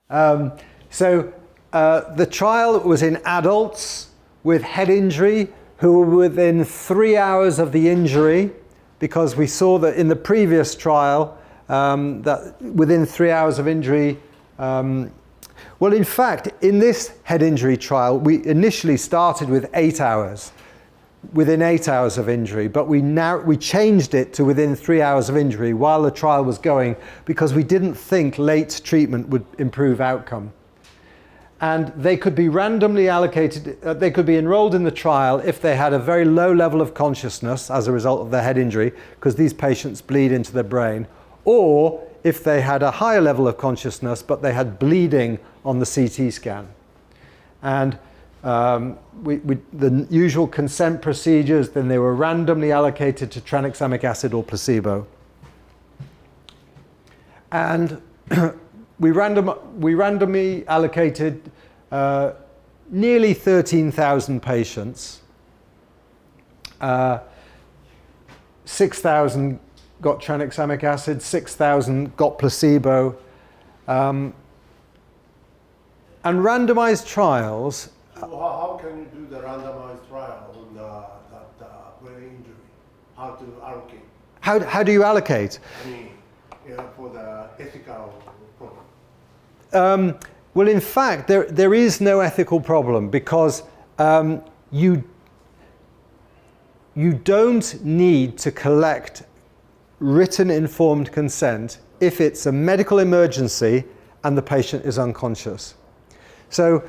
The trial was in adults with head injury who were within 3 hours of the injury, because we saw that in the previous trial that within 3 hours of injury, well, in fact, in this head injury trial, we initially started with 8 hours, within 8 hours of injury, but we changed it to within 3 hours of injury while the trial was going, because we didn't think late treatment would improve outcome. And they could be randomly allocated, they could be enrolled in the trial if they had a very low level of consciousness as a result of their head injury, because these patients bleed into their brain, or if they had a higher level of consciousness but they had bleeding on the CT scan. And the usual consent procedures, then they were randomly allocated to tranexamic acid or placebo. And we randomly allocated nearly 13,000 patients. 6,000 got tranexamic acid, 6,000 got placebo. And randomized trials. So how can you do the randomized trial on that brain injury? How to allocate? How do you allocate? I mean, for the ethical problem. Well, in fact, there is no ethical problem, because you don't need to collect written informed consent if it's a medical emergency and the patient is unconscious. So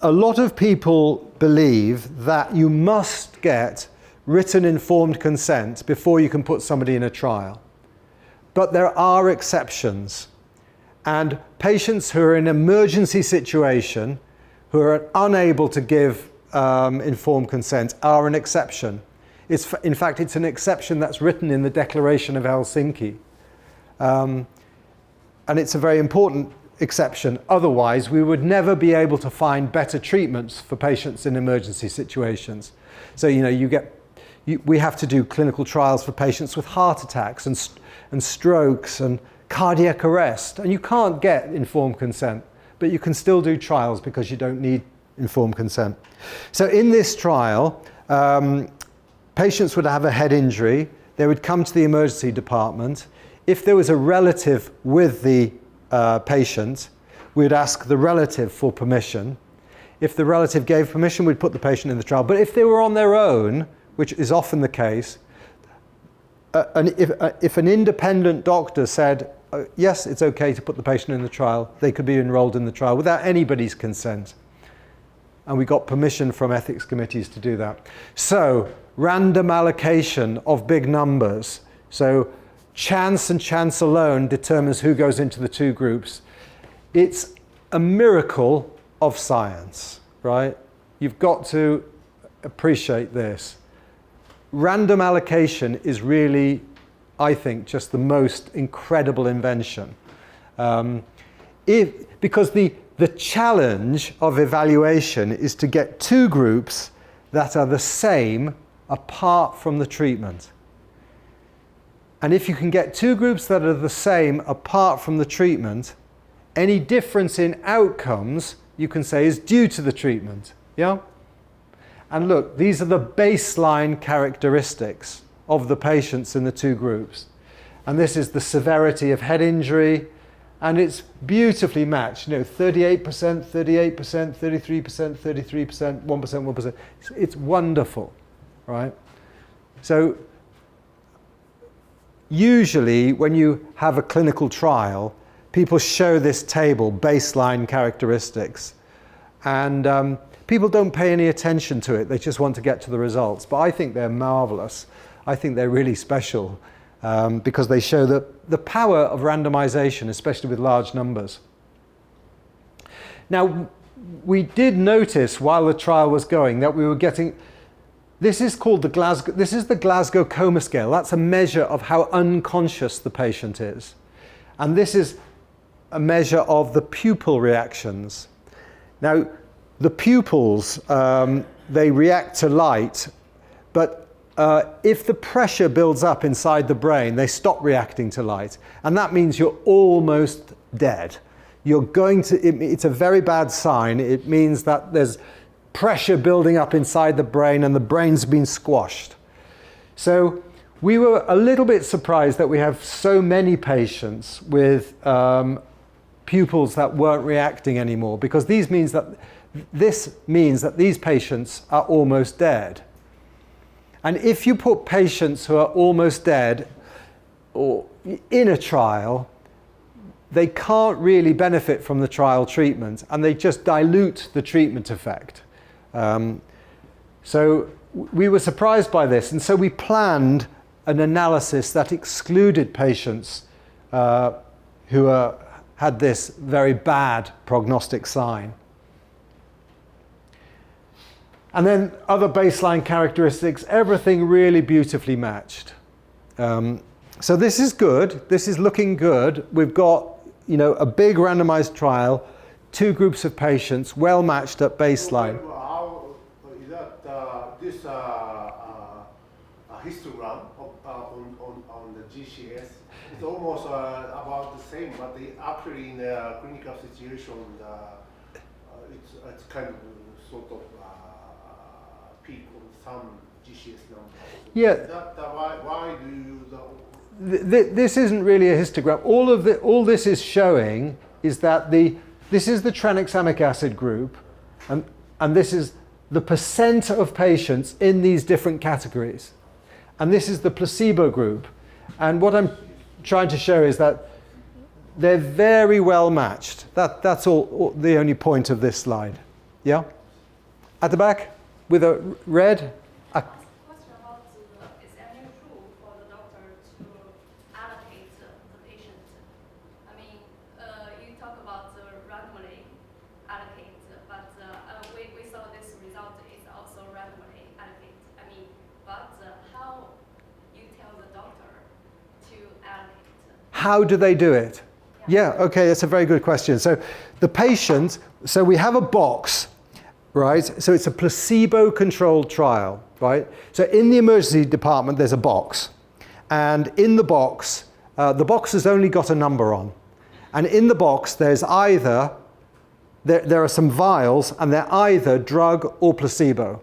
a lot of people believe that you must get written informed consent before you can put somebody in a trial. But there are exceptions. And patients who are in an emergency situation, who are unable to give informed consent, are an exception. In fact, it's an exception that's written in the Declaration of Helsinki. And it's a very important exception. Otherwise, we would never be able to find better treatments for patients in emergency situations. So, we have to do clinical trials for patients with heart attacks and strokes and cardiac arrest, and you can't get informed consent, but you can still do trials because you don't need informed consent. So in this trial, patients would have a head injury. They would come to the emergency department. If there was a relative with the patient, we'd ask the relative for permission. If the relative gave permission, we'd put the patient in the trial. But if they were on their own, which is often the case, if an independent doctor said, yes, it's okay to put the patient in the trial, they could be enrolled in the trial without anybody's consent. And we got permission from ethics committees to do that. So, random allocation of big numbers. So, chance and chance alone determines who goes into the two groups. It's a miracle of science, right? You've got to appreciate this. Random allocation is really, I think, just the most incredible invention. Because the challenge of evaluation is to get two groups that are the same apart from the treatment. And if you can get two groups that are the same apart from the treatment, any difference in outcomes, you can say, is due to the treatment. Yeah? And look, these are the baseline characteristics of the patients in the two groups. And this is the severity of head injury, and it's beautifully matched. 38%, 38%, 33%, 33%, 1%, 1%. It's wonderful, right? So usually when you have a clinical trial, people show this table, baseline characteristics, and people don't pay any attention to it. They just want to get to the results. But I think they're marvelous. I think they're really special because they show the power of randomization, especially with large numbers. Now, we did notice while the trial was going that we were getting, this is the Glasgow Coma scale. That's a measure of how unconscious the patient is. And this is a measure of the pupil reactions. Now, the pupils, they react to light, but if the pressure builds up inside the brain, they stop reacting to light. And that means you're almost dead. it's a very bad sign. It means that there's pressure building up inside the brain and the brain's been squashed. So we were a little bit surprised that we have so many patients with pupils that weren't reacting anymore, because this means that these patients are almost dead. And if you put patients who are almost dead or in a trial, they can't really benefit from the trial treatment, and they just dilute the treatment effect. So we were surprised by this, and so we planned an analysis that excluded patients who had this very bad prognostic sign. And then other baseline characteristics, everything really beautifully matched. So this is good. This is looking good. We've got, a big randomized trial, 2 groups of patients, well matched at baseline. How is that this histogram on the GCS? It's almost about the same, but actually in a clinical situation, it's kind of sort of peak on some GCS number. Yeah. Is that why do you? This isn't really a histogram. All this is showing is that this is the tranexamic acid group, and this is the percent of patients in these different categories. And this is the placebo group. And what I'm trying to show is that they're very well matched. That's all the only point of this slide. Yeah? At the back with a red. Question about is any rule for the doctor to allocate the patient? I mean, you talk about randomly allocate, but we saw this result is also randomly allocate. I mean, but how you tell the doctor to allocate? How do they do it? Yeah, okay, that's a very good question. So the patient, so we have a box, right? So it's a placebo-controlled trial, right? So in the emergency department, there's a box. And in the box has only got a number on. And in the box, there's either, there are some vials, and they're either drug or placebo.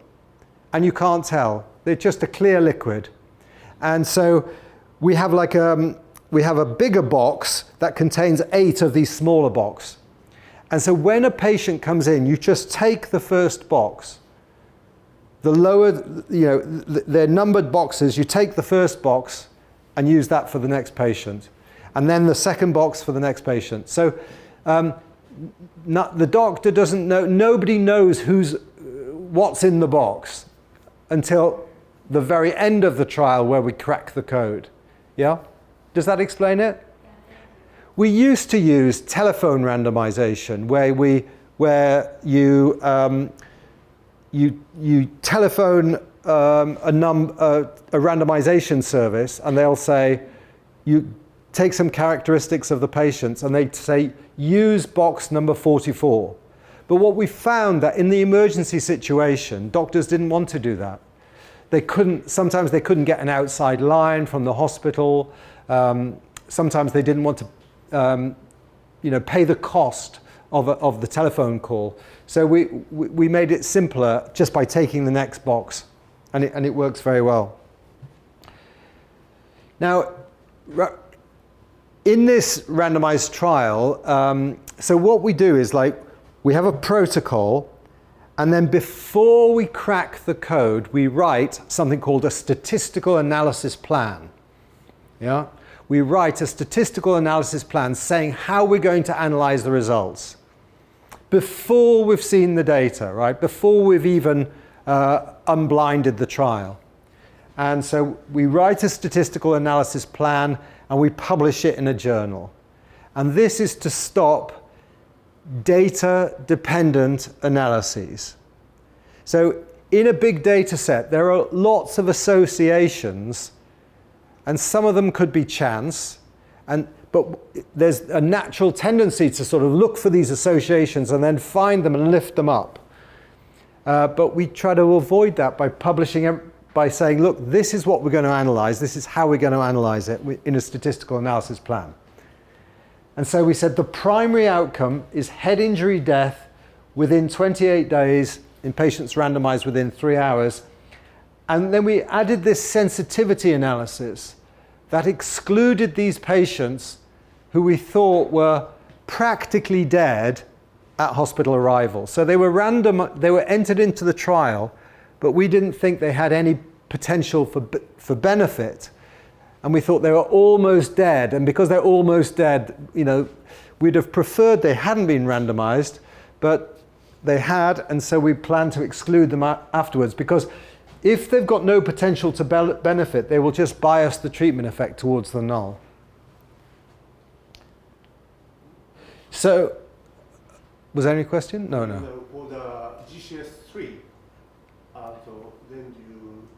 And you can't tell. They're just a clear liquid. And so we have we have a bigger box that contains 8 of these smaller boxes. And so when a patient comes in, you just take the first box. The lower, they're numbered boxes, you take the first box and use that for the next patient. And then the second box for the next patient. So the doctor doesn't know, nobody knows what's in the box until the very end of the trial where we crack the code. Yeah? Does that explain it? We used to use telephone randomization, where you telephone a randomization service, and they'll say, you take some characteristics of the patients, and they say, use box number 44. But what we found that in the emergency situation, doctors didn't want to do that. Sometimes they couldn't get an outside line from the hospital. Sometimes they didn't want to pay the cost of the telephone call. So we made it simpler just by taking the next box, and it works very well. Now, in this randomized trial, so what we do is we have a protocol, and then before we crack the code, we write something called a statistical analysis plan. Yeah? We write a statistical analysis plan saying how we're going to analyze the results before we've seen the data, right? Before we've even unblinded the trial. And so we write a statistical analysis plan and we publish it in a journal. And this is to stop data-dependent analyses. So in a big data set, there are lots of associations, and some of them could be chance, but there's a natural tendency to sort of look for these associations and then find them and lift them up. But we try to avoid that by publishing, by saying, look, this is what we're going to analyze, this is how we're going to analyze it in a statistical analysis plan. And so we said the primary outcome is head injury death within 28 days in patients randomized within 3 hours. And then we added this sensitivity analysis that excluded these patients who we thought were practically dead at hospital arrival. So they were entered into the trial, but we didn't think they had any potential for benefit. And we thought they were almost dead. And because they're almost dead, we'd have preferred they hadn't been randomized, but they had, and so we plan to exclude them afterwards, because if they've got no potential to benefit, they will just bias the treatment effect towards the null. So, was there any question? No. For the GCS3, so then you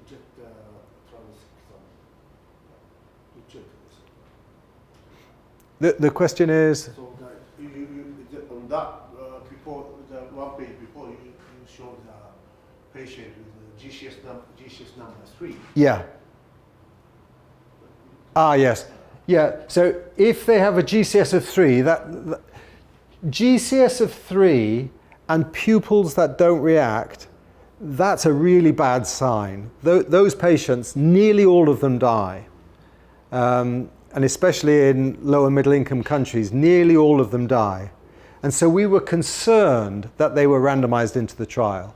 check the Tranexiamic. You check this. The question is? So on that, before the one page before, you showed the patient with the GCS number 3. Yeah. Yes. Yeah, so if they have a GCS of 3, GCS of 3 and pupils that don't react, that's a really bad sign. Those patients, nearly all of them die. And especially in low and middle income countries, nearly all of them die. And so we were concerned that they were randomized into the trial.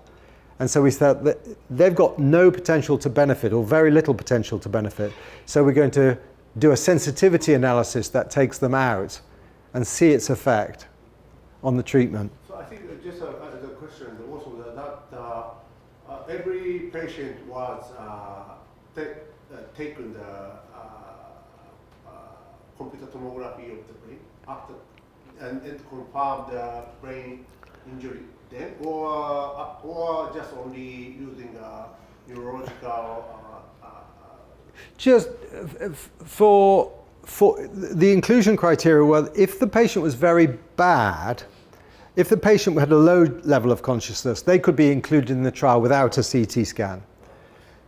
And so we said that they've got no potential to benefit, or very little potential to benefit. So we're going to do a sensitivity analysis that takes them out and see its effect on the treatment. So I think just as a question, also that every patient was taken the computer tomography of the brain after and confirm the brain injury then, or just only using neurological. Just for the inclusion criteria, well, if the patient was very bad, if the patient had a low level of consciousness, they could be included in the trial without a CT scan.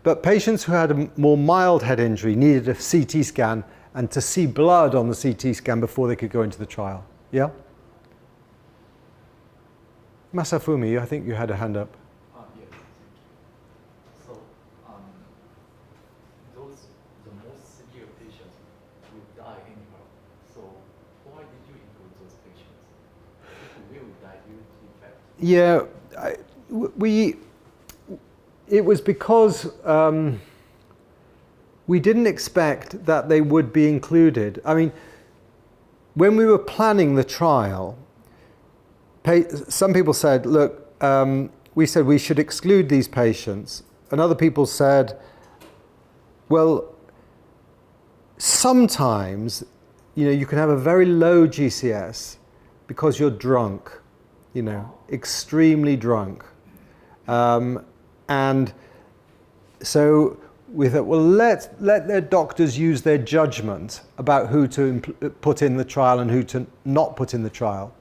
But patients who had a more mild head injury needed a CT scan and to see blood on the CT scan before they could go into the trial. Yeah? Masafumi, I think you had a hand up. Yes, thank you. So, the most severe patients will die anyhow. So, why did you include those patients? People will die due to infection. Yeah, it was because we didn't expect that they would be included. I mean, when we were planning the trial, some people said, look, we said we should exclude these patients. And other people said, well, sometimes, you can have a very low GCS because you're drunk, extremely drunk. And so we thought, well, let their doctors use their judgment about who to put in the trial and who to not put in the trial.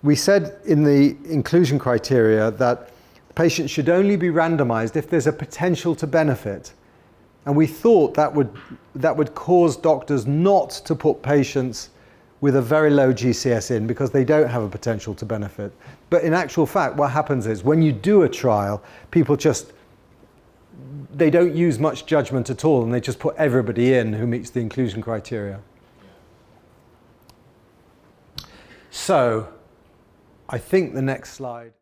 We said in the inclusion criteria that patients should only be randomized if there's a potential to benefit. And we thought that would cause doctors not to put patients with a very low GCS in because they don't have a potential to benefit. But in actual fact, what happens is when you do a trial, people they don't use much judgment at all, and they just put everybody in who meets the inclusion criteria. So, I think the next slide.